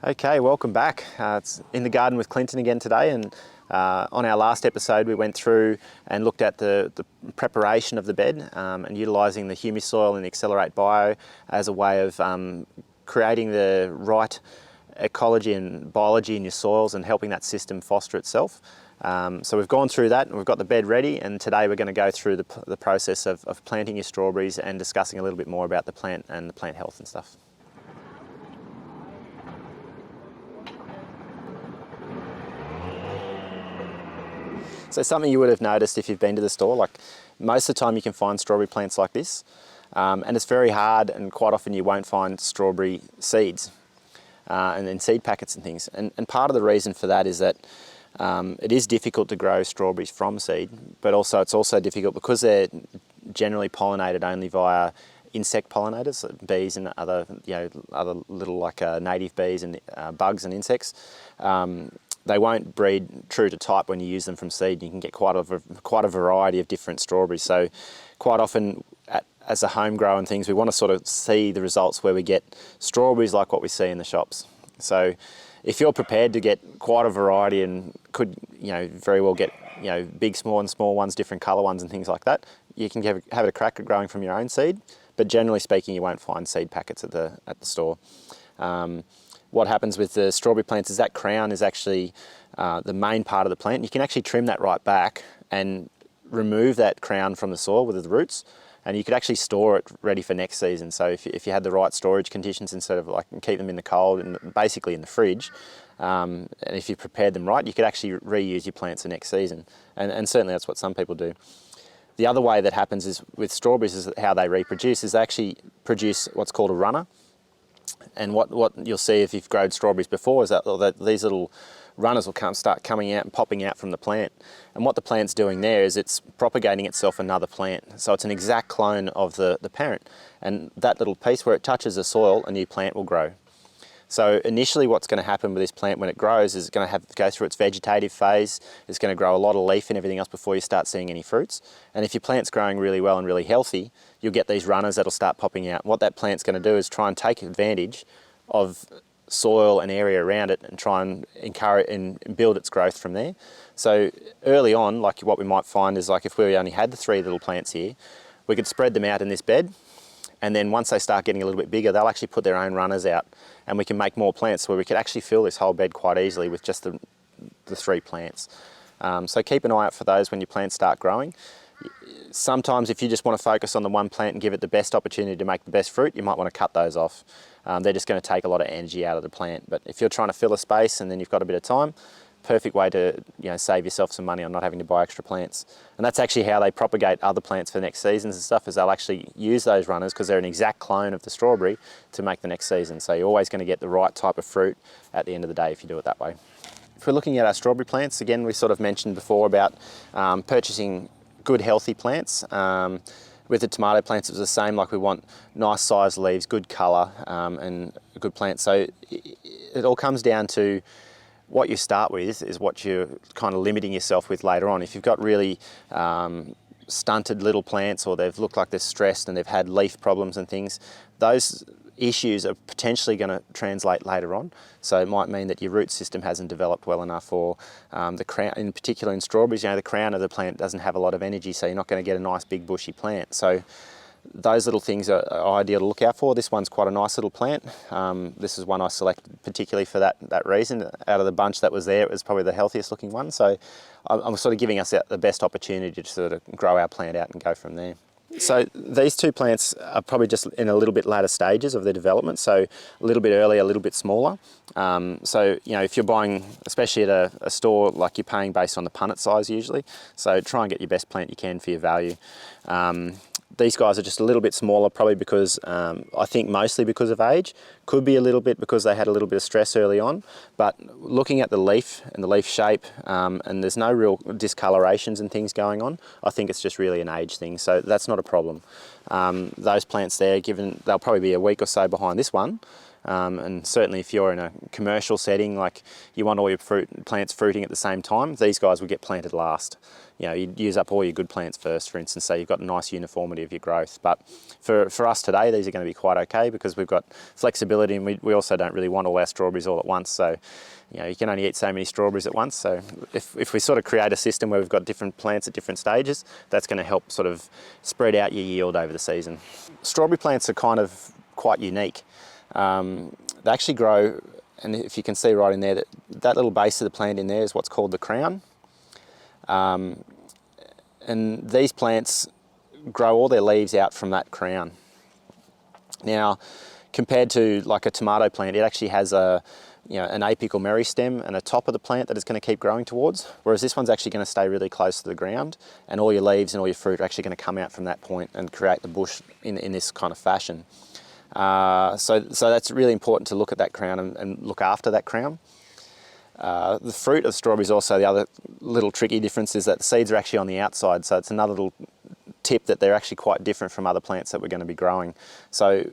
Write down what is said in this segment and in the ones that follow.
Okay, welcome back. It's in the garden with Clinton again today, and on our last episode we went through and looked at the preparation of the bed and utilising the humus soil and the Accelerate Bio as a way of creating the right ecology and biology in your soils and helping that system foster itself. So we've gone through that and we've got the bed ready, and today we're going to go through the process of planting your strawberries and discussing a little bit more about the plant and the plant health and stuff. So something you would have noticed if you've been to the store, like most of the time you can find strawberry plants like this, and it's very hard, and quite often you won't find strawberry seeds and then seed packets and things. And part of the reason for that is that it is difficult to grow strawberries from seed, but also it's also difficult because they're generally pollinated only via insect pollinators, bees and other little like native bees and bugs and insects. They won't breed true to type when you use them from seed. You can get quite a variety of different strawberries. So quite often as a home grower and things, we want to sort of see the results where we get strawberries like what we see in the shops. So if you're prepared to get quite a variety and could very well get big, small and small ones, different colour ones and things like that, you can have it a crack at growing from your own seed. But generally speaking, you won't find seed packets at the store. What happens with the strawberry plants is that crown is actually the main part of the plant. You can actually trim that right back and remove that crown from the soil with the roots, and you could actually store it ready for next season. So if you had the right storage conditions, instead of like keep them in the cold and basically in the fridge, and if you prepared them right, you could actually reuse your plants for next season. And certainly that's what some people do. The other way that happens is with strawberries is how they reproduce is they actually produce what's called a runner. And what you'll see if you've grown strawberries before is that these little runners will start coming out and popping out from the plant. And what the plant's doing there is it's propagating itself another plant. So it's an exact clone of the parent. And that little piece where it touches the soil, a new plant will grow. So initially what's going to happen with this plant when it grows is it's going to go through its vegetative phase. It's going to grow a lot of leaf and everything else before you start seeing any fruits. And if your plant's growing really well and really healthy, you'll get these runners that'll start popping out. What that plant's going to do is try and take advantage of soil and area around it and try and encourage and build its growth from there. So early on, like what we might find is like if we only had the 3 little plants here, we could spread them out in this bed. And then once they start getting a little bit bigger, they'll actually put their own runners out, and we can make more plants where we could actually fill this whole bed quite easily with just the 3 plants. So keep an eye out for those when your plants start growing. Sometimes if you just want to focus on the one plant and give it the best opportunity to make the best fruit, you might want to cut those off. They're just going to take a lot of energy out of the plant. But if you're trying to fill a space and then you've got a bit of time, perfect way to save yourself some money on not having to buy extra plants. And that's actually how they propagate other plants for next seasons and stuff, is they'll actually use those runners because they're an exact clone of the strawberry to make the next season. So you're always going to get the right type of fruit at the end of the day if you do it that way. If we're looking at our strawberry plants, again, we sort of mentioned before about purchasing good healthy plants. With the tomato plants, it was the same. Like we want nice sized leaves, good colour, and a good plant. So it all comes down to what you start with is what you're kind of limiting yourself with later on. If you've got really stunted little plants, or they've looked like they're stressed and they've had leaf problems and things, those issues are potentially going to translate later on. So it might mean that your root system hasn't developed well enough, or the crown, in particular in strawberries, the crown of the plant doesn't have a lot of energy, so you're not going to get a nice big bushy plant. So those little things are ideal to look out for. This one's quite a nice little plant. This is one I selected particularly for that reason. Out of the bunch that was there, it was probably the healthiest looking one. So I'm sort of giving us the best opportunity to sort of grow our plant out and go from there. So these 2 plants are probably just in a little bit later stages of their development, so a little bit earlier, a little bit smaller. So if you're buying, especially at a store, like you're paying based on the punnet size usually, so try and get your best plant you can for your value. These guys are just a little bit smaller, probably because, I think mostly because of age. Could be a little bit because they had a little bit of stress early on, but looking at the leaf and the leaf shape, and there's no real discolorations and things going on, I think it's just really an age thing, so that's not a problem. Those plants there, given they'll probably be a week or so behind this one, And certainly if you're in a commercial setting, like you want all your plants fruiting at the same time, these guys will get planted last. You know, you'd use up all your good plants first, for instance, so you've got a nice uniformity of your growth. But for us today, these are going to be quite okay because we've got flexibility, and we also don't really want all our strawberries all at once. So, you know, you can only eat so many strawberries at once. So if we sort of create a system where we've got different plants at different stages, that's going to help sort of spread out your yield over the season. Strawberry plants are kind of quite unique. They actually grow, and if you can see right in there, that little base of the plant in there is what's called the crown. And these plants grow all their leaves out from that crown. Now, compared to like a tomato plant, it actually has an apical meristem and a top of the plant that it's going to keep growing towards, whereas this one's actually going to stay really close to the ground, and all your leaves and all your fruit are actually going to come out from that point and create the bush in this kind of fashion. So that's really important to look at that crown and look after that crown. The fruit of strawberries also, the other little tricky difference is that the seeds are actually on the outside, so it's another little tip that they're actually quite different from other plants that we're going to be growing. So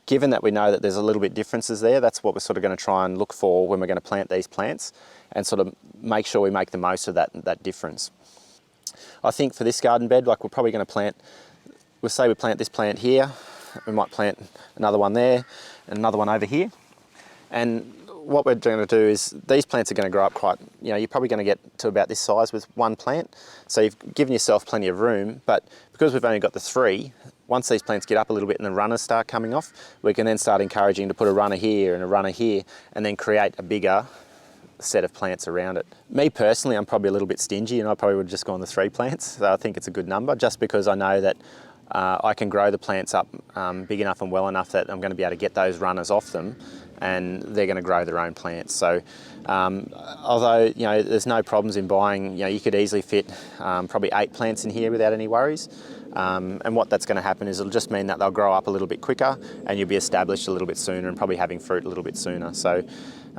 given that we know that there's a little bit differences there, that's what we're sort of going to try and look for when we're going to plant these plants, and sort of make sure we make the most of that difference. I think for this garden bed, like we're probably going to plant, we'll say we plant this plant here, we might plant another one there and another one over here. And what we're going to do is these plants are going to grow up quite, you know, you're probably going to get to about this size with one plant. So you've given yourself plenty of room, but because we've only got the 3, once these plants get up a little bit and the runners start coming off, we can then start encouraging to put a runner here and a runner here, and then create a bigger set of plants around it. Me personally, I'm probably a little bit stingy, and I probably would have just gone the 3 plants. So I think it's a good number, just because I know that I can grow the plants up big enough and well enough that I'm going to be able to get those runners off them, and they're going to grow their own plants. So although, you know, there's no problems in buying, you know, you could easily fit probably 8 plants in here without any worries. And what that's going to happen is it'll just mean that they'll grow up a little bit quicker, and you'll be established a little bit sooner and probably having fruit a little bit sooner. So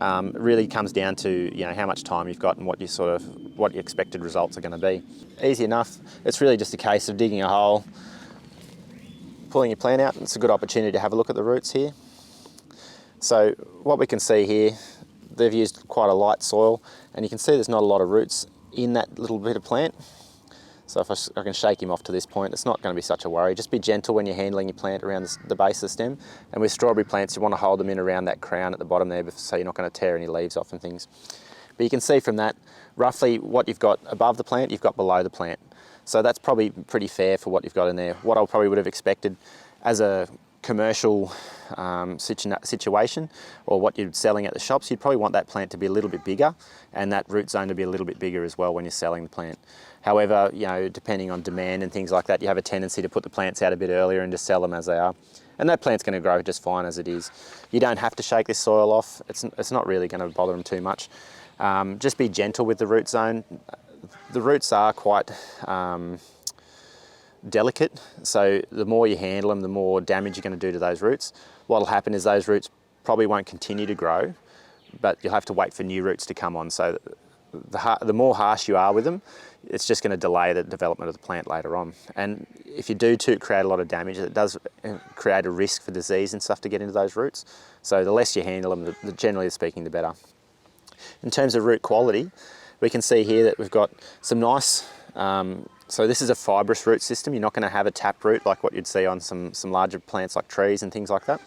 it really comes down to, you know, how much time you've got and what your expected results are going to be. Easy enough. It's really just a case of digging a hole, pulling your plant out. It's a good opportunity to have a look at the roots here. So what we can see here, they've used quite a light soil, and you can see there's not a lot of roots in that little bit of plant. So if I can shake him off to this point, it's not going to be such a worry. Just be gentle when you're handling your plant around the base of the stem. And with strawberry plants, you want to hold them in around that crown at the bottom there, so you're not going to tear any leaves off and things. But you can see from that, roughly what you've got above the plant, you've got below the plant. So that's probably pretty fair for what you've got in there. What I probably would have expected as a commercial situation, or what you're selling at the shops, you'd probably want that plant to be a little bit bigger, and that root zone to be a little bit bigger as well when you're selling the plant. However, you know, depending on demand and things like that, you have a tendency to put the plants out a bit earlier and just sell them as they are. And that plant's going to grow just fine as it is. You don't have to shake this soil off. It's not really going to bother them too much. Just be gentle with the root zone. The roots are quite delicate, so the more you handle them, the more damage you're going to do to those roots. What will happen is those roots probably won't continue to grow, but you'll have to wait for new roots to come on. So the more harsh you are with them, it's just going to delay the development of the plant later on. And if you do create a lot of damage, it does create a risk for disease and stuff to get into those roots. So the less you handle them, generally speaking, the better. In terms of root quality, we can see here that we've got some nice, so this is a fibrous root system. You're not going to have a tap root like what you'd see on some larger plants like trees and things like that.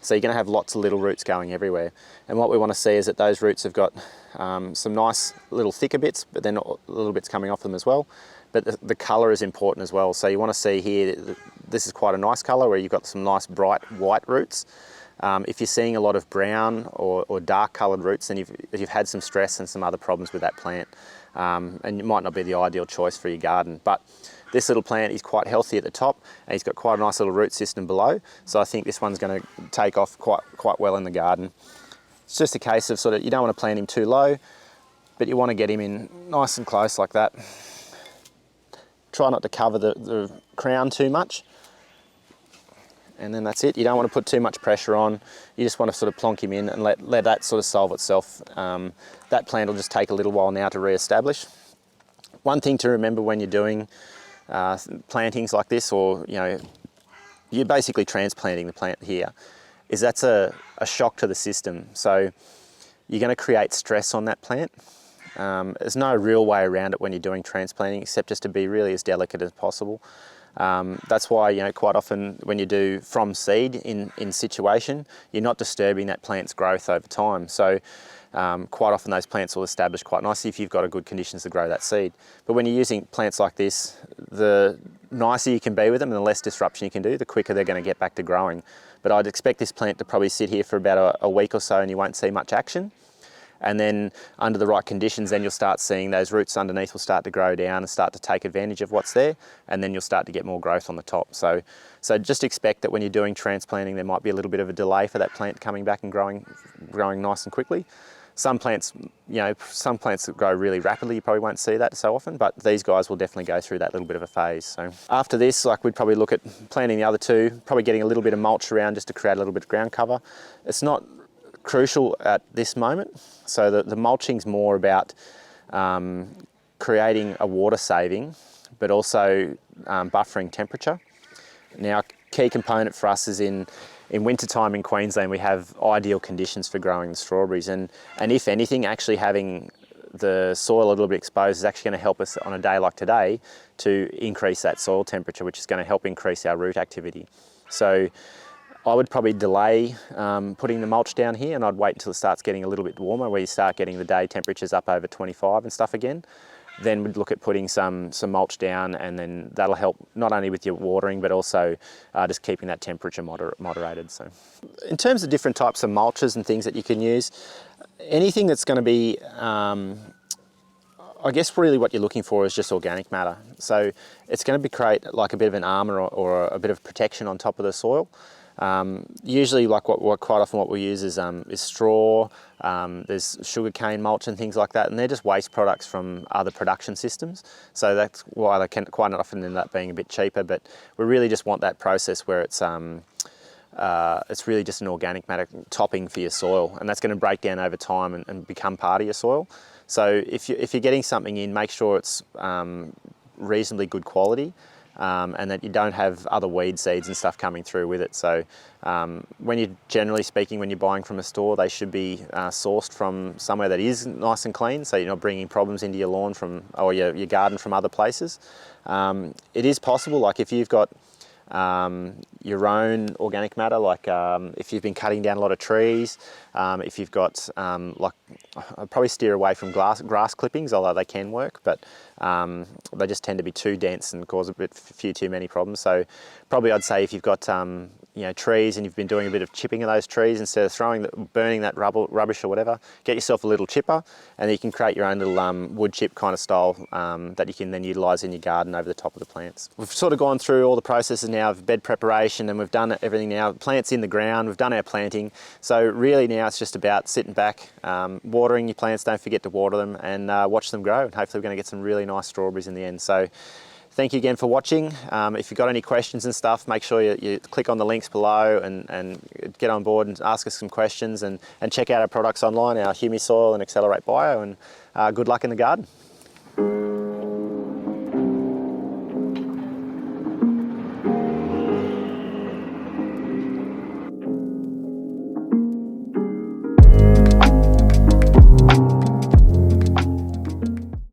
So you're going to have lots of little roots going everywhere. And what we want to see is that those roots have got some nice little thicker bits, but then little bits coming off them as well. But the colour is important as well. So you want to see here, this is quite a nice colour where you've got some nice bright white roots. If you're seeing a lot of brown or dark coloured roots, then you've had some stress and some other problems with that plant. And it might not be the ideal choice for your garden. But this little plant is quite healthy at the top, and he's got quite a nice little root system below. So I think this one's going to take off quite well in the garden. It's just a case of you don't want to plant him too low, but you want to get him in nice and close like that. Try not to cover the crown too much. And then that's it. You don't want to put too much pressure on. You just want to sort of plonk him in and let that sort of solve itself. That plant will just take a little while now to re-establish. One thing to remember when you're doing plantings like this, or you're basically transplanting the plant here, is that's a a shock to the system. So you're going to create stress on that plant. There's no real way around it when you're doing transplanting, except just to be really as delicate as possible. That's why, you know, quite often when you do from seed in situation, you're not disturbing that plant's growth over time. So quite often those plants will establish quite nicely if you've got a good conditions to grow that seed. But when you're using plants like this, the nicer you can be with them and the less disruption you can do, the quicker they're going to get back to growing. But I'd expect this plant to probably sit here for about a week or so and you won't see much action. And then under the right conditions, then you'll start seeing those roots underneath will start to grow down and start to take advantage of what's there, and then you'll start to get more growth on the top. So just expect that when you're doing transplanting, there might be a little bit of a delay for that plant coming back and growing nice and quickly. Some plants, you know, some plants that grow really rapidly, you probably won't see that so often, but these guys will definitely go through that little bit of a phase. So after this, like, we'd probably look at planting the other two, probably getting a little bit of mulch around just to create a little bit of ground cover. It's not crucial at this moment. So the mulching's more about creating a water saving, but also buffering temperature. Now, a key component for us is in wintertime in Queensland, we have ideal conditions for growing the strawberries, and if anything, actually having the soil a little bit exposed is actually going to help us on a day like today to increase that soil temperature, which is going to help increase our root activity. So I would probably delay putting the mulch down here, and I'd wait until it starts getting a little bit warmer, where you start getting the day temperatures up over 25 and stuff again. Then we'd look at putting some mulch down, and then that'll help not only with your watering, but also just keeping that temperature moderated. So in terms of different types of mulches and things that you can use, anything that's going to be, I guess really what you're looking for is just organic matter. So it's going to create like a bit of an armour or a bit of protection on top of the soil. Usually, like quite often what we use is straw, there's sugarcane mulch and things like that, and they're just waste products from other production systems. So that's why they can quite often end up being a bit cheaper, but we really just want that process where it's really just an organic matter topping for your soil, and that's going to break down over time and become part of your soil. So if you're getting something in, make sure it's reasonably good quality. And that you don't have other weed seeds and stuff coming through with it. So when you're generally speaking, when you're buying from a store, they should be sourced from somewhere that is nice and clean, so you're not bringing problems into your lawn or your garden from other places. It is possible, like if you've got your own organic matter, like if you've been cutting down a lot of trees, if you've got like, I'd probably steer away from grass clippings, although they can work, but they just tend to be too dense and cause a few too many problems. So probably I'd say if you've got you know, trees and you've been doing a bit of chipping of those trees, instead of burning that rubbish or whatever, get yourself a little chipper, and then you can create your own little wood chip kind of style that you can then utilise in your garden over the top of the plants. We've sort of gone through all the processes now of bed preparation, and we've done everything now. Plants in the ground, we've done our planting. So really now it's just about sitting back, watering your plants, don't forget to water them, and watch them grow, and hopefully we're going to get some really nice strawberries in the end. So thank you again for watching. If you've got any questions and stuff, make sure you click on the links below and get on board and ask us some questions, and check out our products online, our Humisoil and Accelerate Bio, and good luck in the garden.